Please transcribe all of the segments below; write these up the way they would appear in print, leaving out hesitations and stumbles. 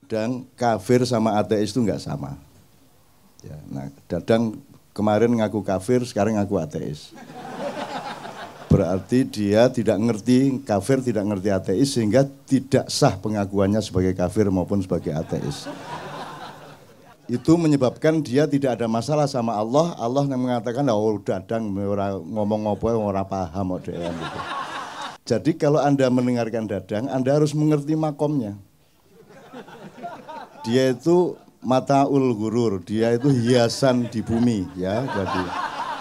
Dan kafir sama ateis itu nggak sama. Ya, nah, Dadang kemarin ngaku kafir, sekarang ngaku ateis. Berarti dia tidak ngerti kafir, tidak ngerti ateis, sehingga tidak sah pengakuannya sebagai kafir maupun sebagai ateis. Itu menyebabkan dia tidak ada masalah sama Allah. Allah yang mengatakan, oh Dadang ngomong apa ora paham gitu. Jadi kalau Anda mendengarkan Dadang, Anda harus mengerti makomnya. Dia itu mataul gurur, dia itu hiasan di bumi, ya. Jadi,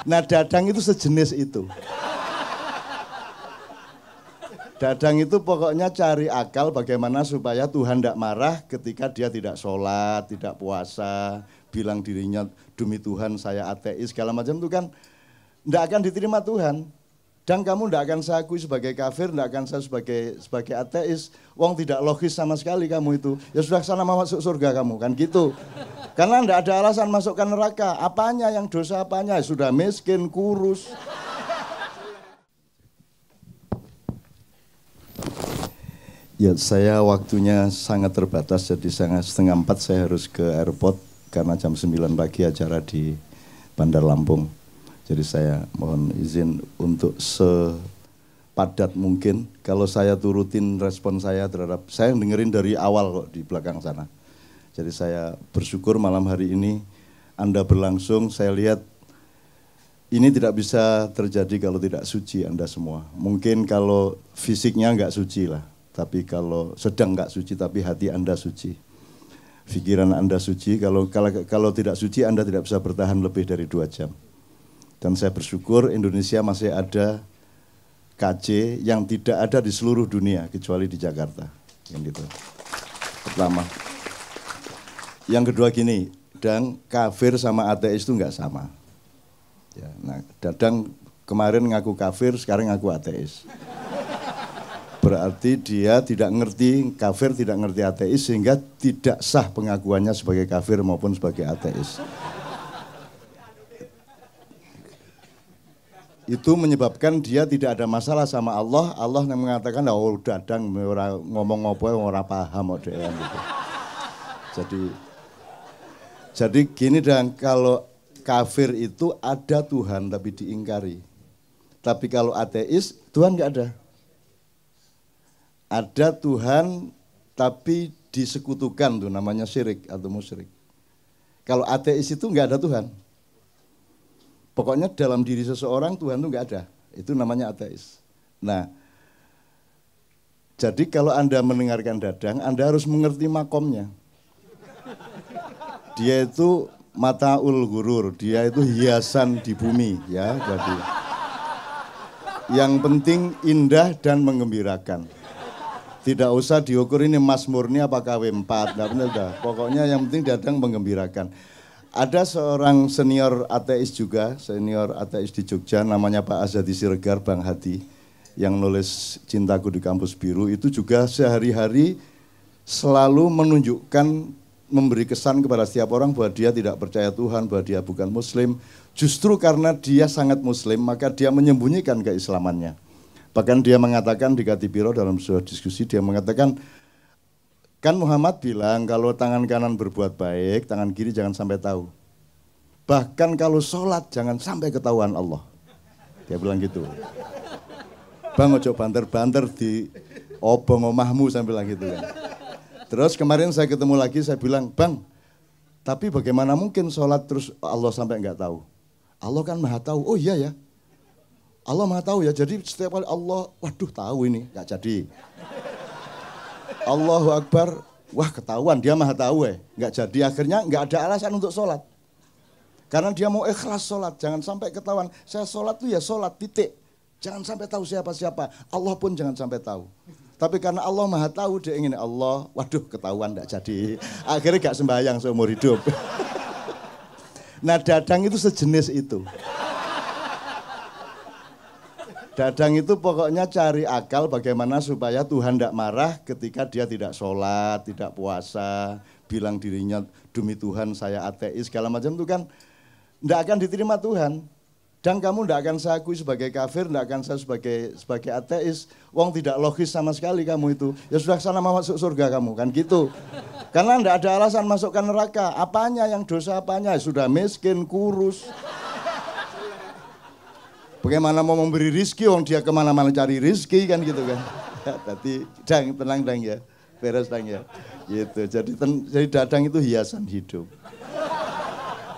nah Dadang itu sejenis itu. Dadang itu pokoknya cari akal bagaimana supaya Tuhan tidak marah ketika dia tidak sholat, tidak puasa, bilang dirinya demi Tuhan saya ateis, segala macam itu kan tidak akan diterima Tuhan. Dan kamu tidak akan saya akui sebagai kafir, tidak akan saya sebagai ateis. Wong tidak logis sama sekali kamu itu. Ya sudah sana mau masuk surga kamu, kan gitu. Karena tidak ada alasan masukkan neraka. Apanya yang dosa apanya? Sudah miskin, kurus. Ya saya waktunya sangat terbatas, jadi 3:30 saya harus ke airport. Karena jam 9 pagi acara di Bandar Lampung. Jadi saya mohon izin untuk sepadat mungkin. Kalau saya turutin respon saya terhadap, saya dengerin dari awal kok di belakang sana. Jadi saya bersyukur malam hari ini Anda berlangsung. Saya lihat ini tidak bisa terjadi kalau tidak suci Anda semua. Mungkin kalau fisiknya nggak suci lah, tapi kalau sedang nggak suci, tapi hati Anda suci. Pikiran Anda suci, kalau tidak suci Anda tidak bisa bertahan lebih dari 2 jam. Dan saya bersyukur Indonesia masih ada KC yang tidak ada di seluruh dunia kecuali di Jakarta. Yang gitu. Pertama. Yang kedua gini, dan kafir sama ateis itu nggak sama. Ya, nah, Dadang kemarin ngaku kafir, sekarang ngaku ateis. Berarti dia tidak ngerti kafir, tidak ngerti ateis, sehingga tidak sah pengakuannya sebagai kafir maupun sebagai ateis. Itu menyebabkan dia tidak ada masalah sama Allah. Allah yang mengatakan, oh Dadang ngomong apa ora paham gitu. Jadi gini, dan kalau kafir itu ada Tuhan tapi diingkari. Tapi kalau ateis, Tuhan nggak ada. Ada Tuhan tapi disekutukan, tuh namanya syirik atau musyrik. Kalau ateis itu nggak ada Tuhan. Pokoknya dalam diri seseorang Tuhan itu nggak ada. Itu namanya ateis. Nah, jadi kalau Anda mendengarkan Dadang, Anda harus mengerti makomnya. Dia itu mataul gurur, dia itu hiasan di bumi, ya. Jadi yang penting indah dan menggembirakan. Tidak usah diukur ini Mas Murni apa KW4, enggak benar dah. Pokoknya yang penting Dadang menggembirakan. Ada seorang senior ateis juga, senior ateis di Jogja, namanya Pak Azadi Siregar, Bang Hadi, yang nulis Cintaku di Kampus Biru, itu juga sehari-hari selalu menunjukkan, memberi kesan kepada setiap orang bahwa dia tidak percaya Tuhan, bahwa dia bukan Muslim. Justru karena dia sangat Muslim, maka dia menyembunyikan keislamannya. Bahkan dia mengatakan di Katipiro dalam sebuah diskusi, dia mengatakan, kan Muhammad bilang kalau tangan kanan berbuat baik, tangan kiri jangan sampai tahu. Bahkan kalau sholat jangan sampai ketahuan Allah. Dia bilang gitu. Bang ojo banter-banter di obong omahmu, saya bilang gitu kan. Terus kemarin saya ketemu lagi, saya bilang, Bang, tapi bagaimana mungkin sholat terus Allah sampai nggak tahu? Allah kan maha tahu. Oh iya ya, Allah maha tahu ya. Jadi setiap kali Allah, waduh tahu ini, nggak jadi. Allahu Akbar, wah ketahuan, dia maha tahu nggak jadi. Akhirnya nggak ada alasan untuk sholat. Karena dia mau ikhlas sholat, jangan sampai ketahuan. Saya sholat tuh ya sholat, titik. Jangan sampai tahu siapa-siapa, Allah pun jangan sampai tahu. Tapi karena Allah maha tahu, dia ingin Allah, waduh ketahuan nggak jadi. Akhirnya nggak sembahyang seumur hidup. Nah Dadang itu sejenis itu. Dadang itu pokoknya cari akal bagaimana supaya Tuhan tidak marah ketika dia tidak sholat, tidak puasa, bilang dirinya demi Tuhan saya ateis, segala macam itu kan tidak akan diterima Tuhan. Dan kamu tidak akan saya akui sebagai kafir, tidak akan saya sebagai ateis. Wong tidak logis sama sekali kamu itu. Ya sudah sana mau masuk surga kamu, kan gitu. Karena tidak ada alasan masukkan neraka. Apanya yang dosa apanya? Sudah miskin, kurus. Bagaimana mau memberi rizki, wong dia kemana-mana cari rizki kan gitu kan. Ya, tadi tenang dang ya, beres dang ya. Gitu. Jadi dadang itu hiasan hidup.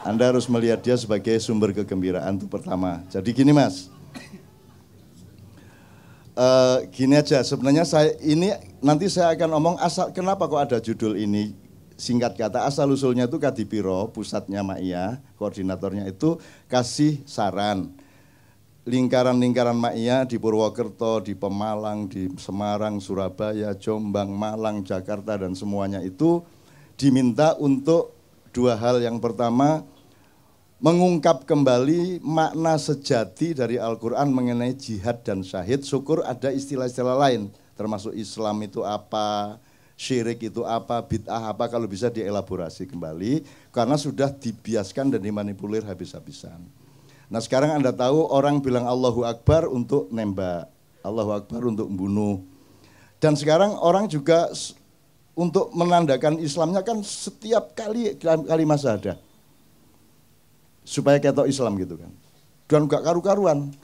Anda harus melihat dia sebagai sumber kegembiraan itu pertama. Jadi gini Mas, gini aja. Sebenarnya nanti saya akan ngomong kenapa kok ada judul ini. Singkat kata asal usulnya itu Kadipiro, pusatnya Ma'iyah, koordinatornya itu kasih saran. Lingkaran-lingkaran Ma'iyah di Purwokerto, di Pemalang, di Semarang, Surabaya, Jombang, Malang, Jakarta dan semuanya itu diminta untuk dua hal. Yang pertama, mengungkap kembali makna sejati dari Al-Quran mengenai jihad dan syahid. Syukur ada istilah-istilah lain, termasuk Islam itu apa, syirik itu apa, bid'ah apa, kalau bisa dielaborasi kembali, karena sudah dibiaskan dan dimanipulir habis-habisan. Nah sekarang Anda tahu orang bilang Allahu Akbar untuk nembak, Allahu Akbar untuk membunuh. Dan sekarang orang juga untuk menandakan Islamnya kan setiap kali kalimat syahadah. Supaya ketok Islam gitu kan. Dan gak karu-karuan.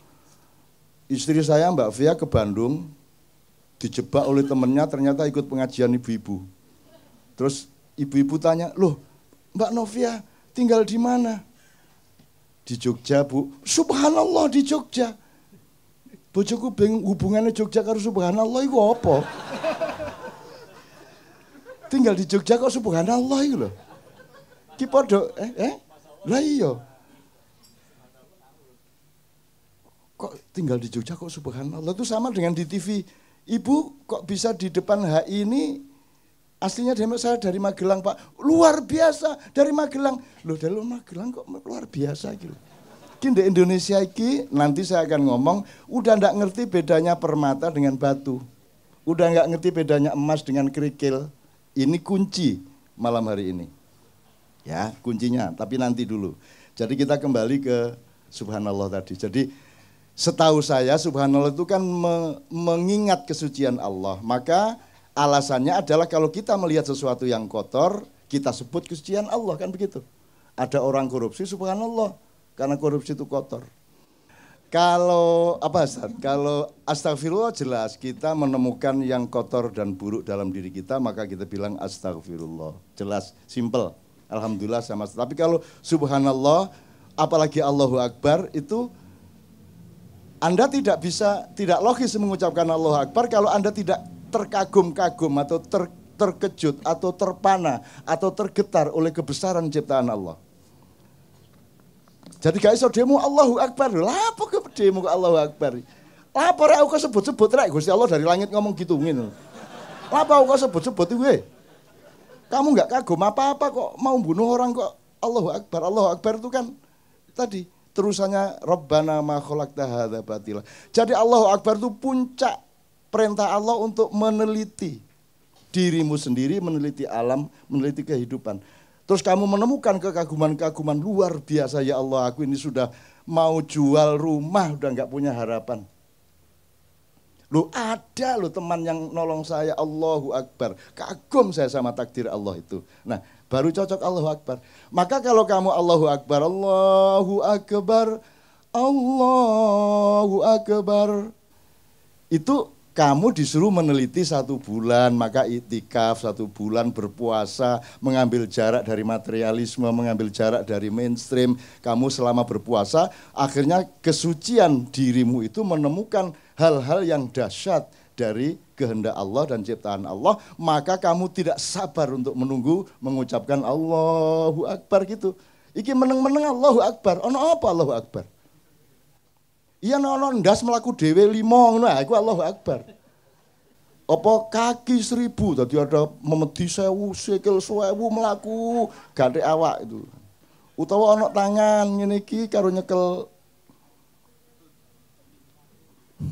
Istri saya Mbak Fia ke Bandung, dijebak oleh temennya ternyata ikut pengajian ibu-ibu. Terus ibu-ibu tanya, loh Mbak Novia tinggal di mana? Di Jogja Bu. Subhanallah di Jogja. Bojoku bingung hubungannya Jogja karo subhanallah itu apa? Tinggal di Jogja kok subhanallah itu loh. Ki podo lah iya. Kok tinggal di Jogja kok subhanallah, itu sama dengan di TV. Ibu kok bisa di depan HI ini, aslinya saya dari Magelang Pak. Luar biasa dari Magelang. Loh dari Magelang kok luar biasa gitu. Di Indonesia ini nanti saya akan ngomong, udah nggak ngerti bedanya permata dengan batu. Udah nggak ngerti bedanya emas dengan kerikil. Ini kunci malam hari ini. Ya kuncinya, tapi nanti dulu. Jadi kita kembali ke subhanallah tadi. Jadi setahu saya subhanallah itu kan mengingat kesucian Allah. Maka alasannya adalah kalau kita melihat sesuatu yang kotor, kita sebut kesucian Allah, kan begitu. Ada orang korupsi subhanallah, karena korupsi itu kotor. Kalau kalau astagfirullah jelas kita menemukan yang kotor dan buruk dalam diri kita, maka kita bilang astagfirullah. Jelas, simple. Alhamdulillah sama. Tapi kalau subhanallah, apalagi Allahu Akbar, itu Anda tidak logis mengucapkan Allahu Akbar kalau Anda tidak terkagum-kagum atau terkejut atau terpana atau tergetar oleh kebesaran ciptaan Allah. Jadi gak iso demo Allahu Akbar. Lah apa ke demo Allahu Akbar? Lah apa rek aku sebut-sebut rek Gusti Allah dari langit ngomong gitu ngene. Lah apa aku sebut-sebut iki? Kamu enggak kagum apa-apa kok mau bunuh orang kok Allahu Akbar. Allahu Akbar itu kan tadi terusannya Rabbana ma khalaqta hadza batila. Jadi Allahu Akbar itu puncak perintah Allah untuk meneliti dirimu sendiri, meneliti alam, meneliti kehidupan. Terus kamu menemukan kekaguman-kekaguman luar biasa, ya Allah aku ini sudah mau jual rumah, udah nggak punya harapan. Loh ada loh teman yang nolong saya, Allahu Akbar. Kagum saya sama takdir Allah itu. Nah baru cocok Allahu Akbar. Maka kalau kamu Allahu Akbar, Allahu Akbar, Allahu Akbar, itu kamu disuruh meneliti 1 bulan, maka iktikaf 1 bulan, berpuasa, mengambil jarak dari materialisme, mengambil jarak dari mainstream. Kamu selama berpuasa, akhirnya kesucian dirimu itu menemukan hal-hal yang dahsyat dari kehendak Allah dan ciptaan Allah. Maka kamu tidak sabar untuk menunggu mengucapkan Allahu Akbar gitu. Iki meneng-meneng Allahu Akbar, ono apa Allahu Akbar? Iya nono ndas melaku dewe 5 ngono iku Allahu Akbar. Apa kaki 1000 tadi ada memedi 1000 sikil 1000 melaku ganti awak itu. Utawa ana tangan ngene iki karo nyekel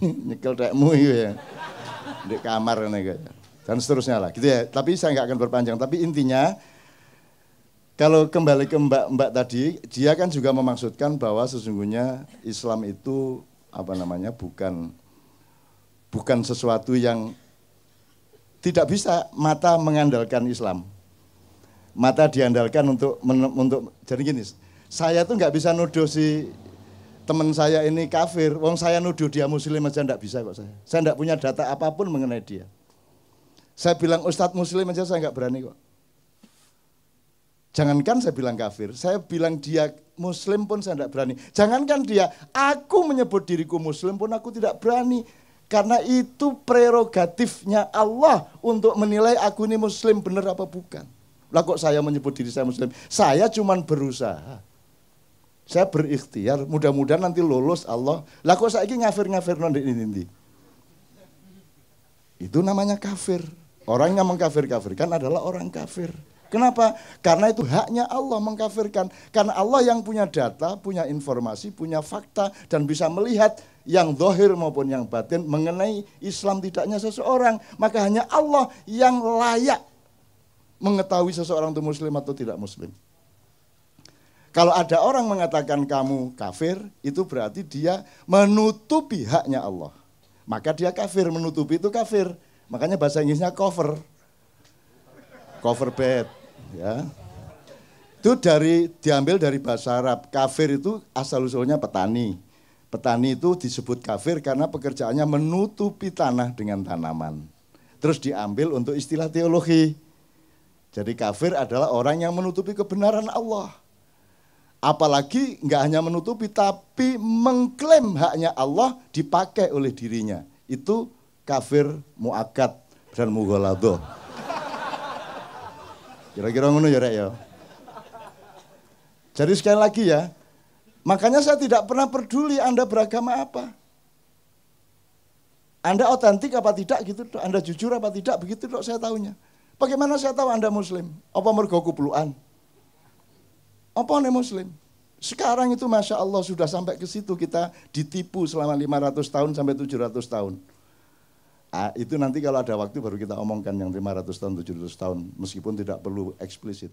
nyekel dekmu iki ya. Di kamar ngene iki. Dan seterusnya lah gitu ya. Tapi saya enggak akan berpanjang, tapi intinya Kalau kembali ke Mbak tadi, dia kan juga memaksudkan bahwa sesungguhnya Islam itu bukan sesuatu yang tidak bisa mata mengandalkan Islam. Mata diandalkan untuk jadi gini, saya tuh nggak bisa nuduh si teman saya ini kafir, wong saya nuduh dia muslim aja nggak bisa kok saya. Saya nggak punya data apapun mengenai dia. Saya bilang Ustadz muslim aja saya nggak berani kok. Jangankan saya bilang kafir, saya bilang dia muslim pun saya tidak berani. Jangankan dia, aku menyebut diriku muslim pun aku tidak berani. Karena itu prerogatifnya Allah untuk menilai aku ini muslim benar apa bukan. Lah kok saya menyebut diri saya muslim? Saya cuma berusaha. Saya berikhtiar, mudah-mudahan nanti lolos Allah. Lah kok saya ini ngafir-ngafir ini. Itu namanya kafir. Orang yang mengkafir-kafirkan adalah orang kafir. Kenapa? Karena itu haknya Allah mengkafirkan. Karena Allah yang punya data, punya informasi, punya fakta, dan bisa melihat yang zahir maupun yang batin mengenai Islam tidaknya seseorang. Maka hanya Allah yang layak mengetahui seseorang itu muslim atau tidak muslim. Kalau ada orang mengatakan kamu kafir, itu berarti dia menutupi haknya Allah. Maka dia kafir, menutupi itu kafir. Makanya bahasa Inggrisnya cover bed. Ya, itu diambil dari bahasa Arab. Kafir itu asal usulnya petani. Petani itu disebut kafir karena pekerjaannya menutupi tanah dengan tanaman. Terus diambil untuk istilah teologi. Jadi kafir adalah orang yang menutupi kebenaran Allah. Apalagi nggak hanya menutupi tapi mengklaim haknya Allah dipakai oleh dirinya. Itu kafir muakkad dan mughaladhah. Kira-kira ngono ya Rek ya. Jadi sekali lagi ya, makanya saya tidak pernah peduli Anda beragama apa. Anda otentik apa tidak gitu, Anda jujur apa tidak, begitu dok saya tahunya. Bagaimana saya tahu Anda muslim? Apa mergo kupluan? Apa Anda muslim? Sekarang itu Masya Allah sudah sampai ke situ, kita ditipu selama 500 tahun sampai 700 tahun. Itu nanti kalau ada waktu baru kita omongkan yang 500 tahun, 700 tahun, meskipun tidak perlu eksplisit.